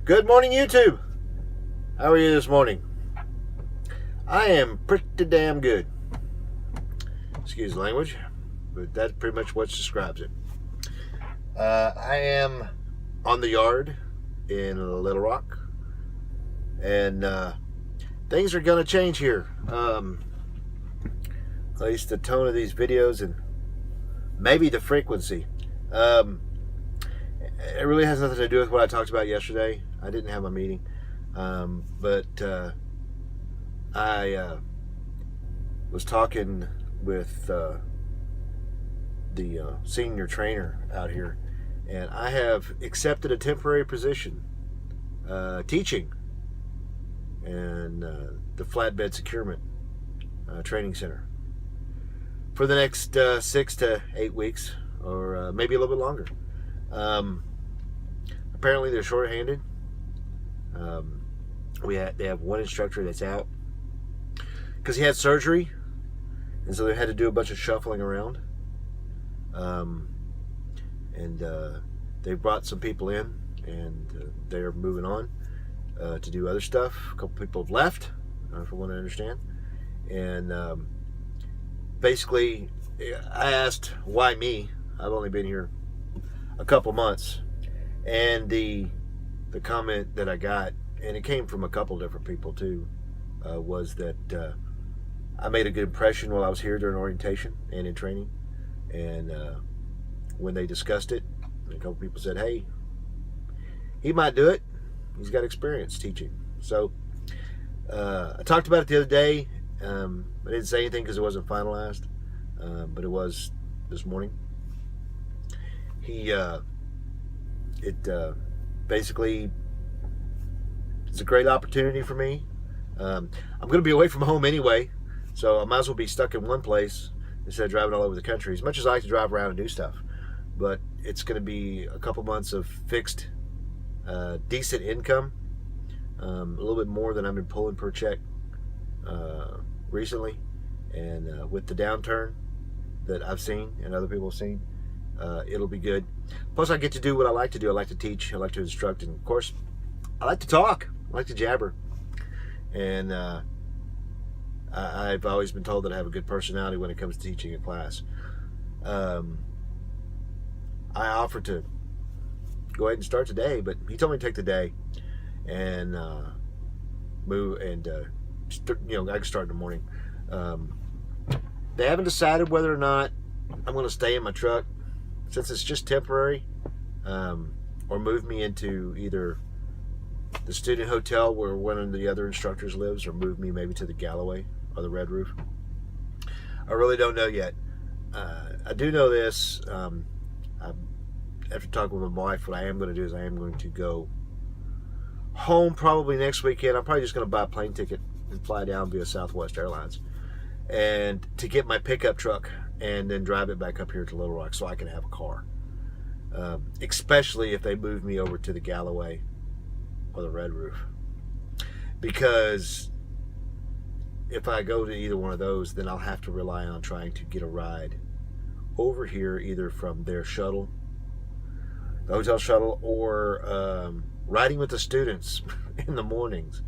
Good morning, YouTube. How are you this morning? I am pretty damn good. Excuse the language, but that's pretty much what describes it. I am on the yard in Little Rock, and things are going to change here. At least the tone of these videos and maybe the frequency. It really has nothing to do with what I talked about yesterday. I didn't have a meeting, but I was talking with the senior trainer out here, and I have accepted a temporary position teaching in the Flatbed Securement Training Center for the next 6 to 8 weeks, or maybe a little bit longer. Apparently they're short-handed. They have one instructor that's out because he had surgery, and so they had to do a bunch of shuffling around. They brought some people in, and they're moving on to do other stuff. A couple people have left, from what I understand. And basically, I asked, why me? I've only been here a couple months. And the comment that I got, and it came from a couple different people too, was that I made a good impression while I was here during orientation and in training. And when they discussed it, a couple people said, hey, he might do it. He's got experience teaching. So I talked about it the other day. I didn't say anything because it wasn't finalized, but it was this morning. Basically, it's a great opportunity for me. I'm going to be away from home anyway, so I might as well be stuck in one place instead of driving all over the country. As much as I like to drive around and do stuff, but it's going to be a couple months of fixed, decent income, a little bit more than I've been pulling per check recently, and with the downturn that I've seen and other people have seen, it'll be good. Plus, I get to do what I like to do. I like to teach. I like to instruct, and of course, I like to talk. I like to jabber. And I've always been told that I have a good personality when it comes to teaching a class. I offered to go ahead and start today, but he told me to take the day and move and I can start in the morning. They haven't decided whether or not I'm going to stay in my truck, since it's just temporary, or move me into either the student hotel where one of the other instructors lives, or move me maybe to the Galloway or the Red Roof. I really don't know yet. I do know this. After talking with my wife, what I am going to do is I am going to go home probably next weekend. I'm probably just going to buy a plane ticket and fly down via Southwest Airlines, and to get my pickup truck and then drive it back up here to Little Rock so I can have a car. Especially if they move me over to the Galloway or the Red Roof. Because if I go to either one of those, then I'll have to rely on trying to get a ride over here, either from their shuttle, the hotel shuttle, or riding with the students in the mornings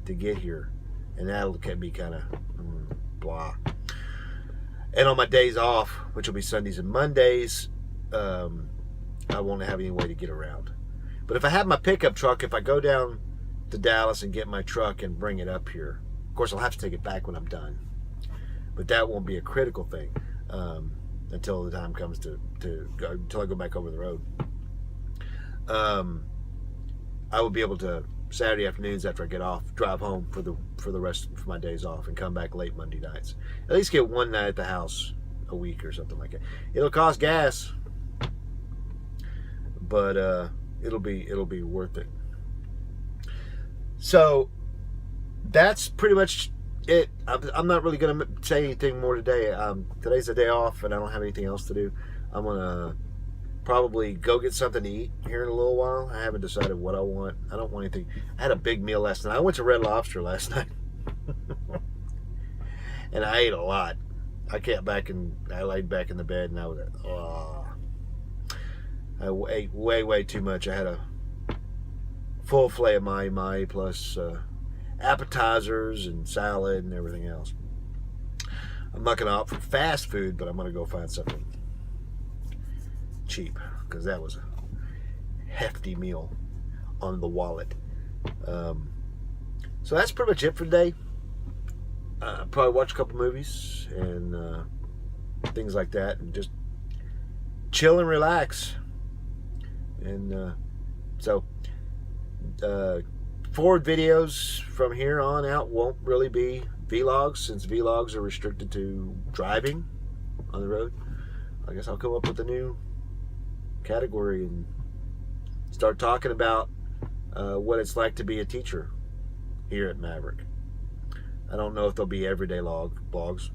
to get here. And that'll be kind of blah. And on my days off, which will be Sundays and Mondays, I won't have any way to get around. But if I have my pickup truck, if I go down to Dallas and get my truck and bring it up here, of course I'll have to take it back when I'm done. But that won't be a critical thing until the time comes to go, until I go back over the road. I will be able to, Saturday afternoons after I get off, drive home for the rest of my days off and come back late Monday nights. At least get one night at the house a week or something like that. It'll cost gas, but it'll be worth it. So that's pretty much it. I'm not really gonna say anything more today. Today's a day off and I don't have anything else to do. I'm gonna probably go get something to eat here in a little while. I haven't decided what I want. I don't want anything. I had a big meal last night. I went to Red Lobster last night. And I ate a lot. I laid back in the bed and I was I ate way too much. I had a full filet of mahi plus appetizers and salad and everything else. I'm not going to opt for fast food, but I'm going to go find something cheap, because that was a hefty meal on the wallet. So that's pretty much it for today. Probably watch a couple movies and things like that, and just chill and relax. And so forward videos from here on out won't really be vlogs, since vlogs are restricted to driving on the road. I guess I'll come up with a new category and start talking about what it's like to be a teacher here at Maverick. I don't know if there'll be everyday vlogs,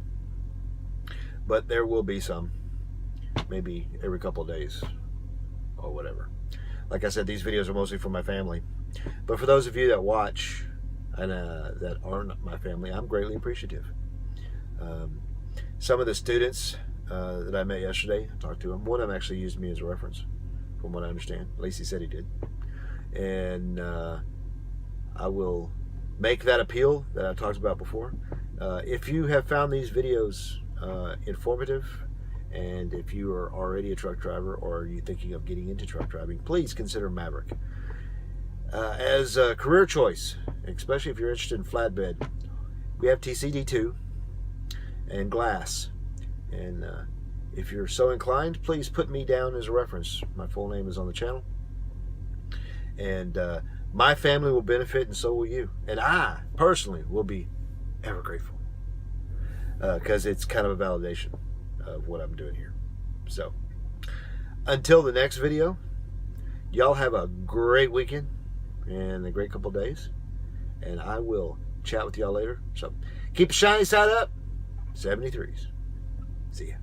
but there will be some, maybe every couple of days or whatever. Like I said, these videos are mostly for my family, but for those of you that watch and that aren't my family, I'm greatly appreciative. Some of the students that I met yesterday, I talked to them. One of them actually used me as a reference, from what I understand. At least he said he did. And I will make that appeal that I talked about before. If you have found these videos informative, and if you are already a truck driver or are you thinking of getting into truck driving, please consider Maverick as a career choice, especially if you're interested in flatbed. We have TCD2 and glass, and if you're so inclined, please put me down as a reference. My full name is on the channel, and my family will benefit, and so will you. And I personally will be ever grateful, because it's kind of a validation of what I'm doing here. So until the next video, y'all have a great weekend and a great couple days, and I will chat with y'all later. So keep the shiny side up. 73s. See ya.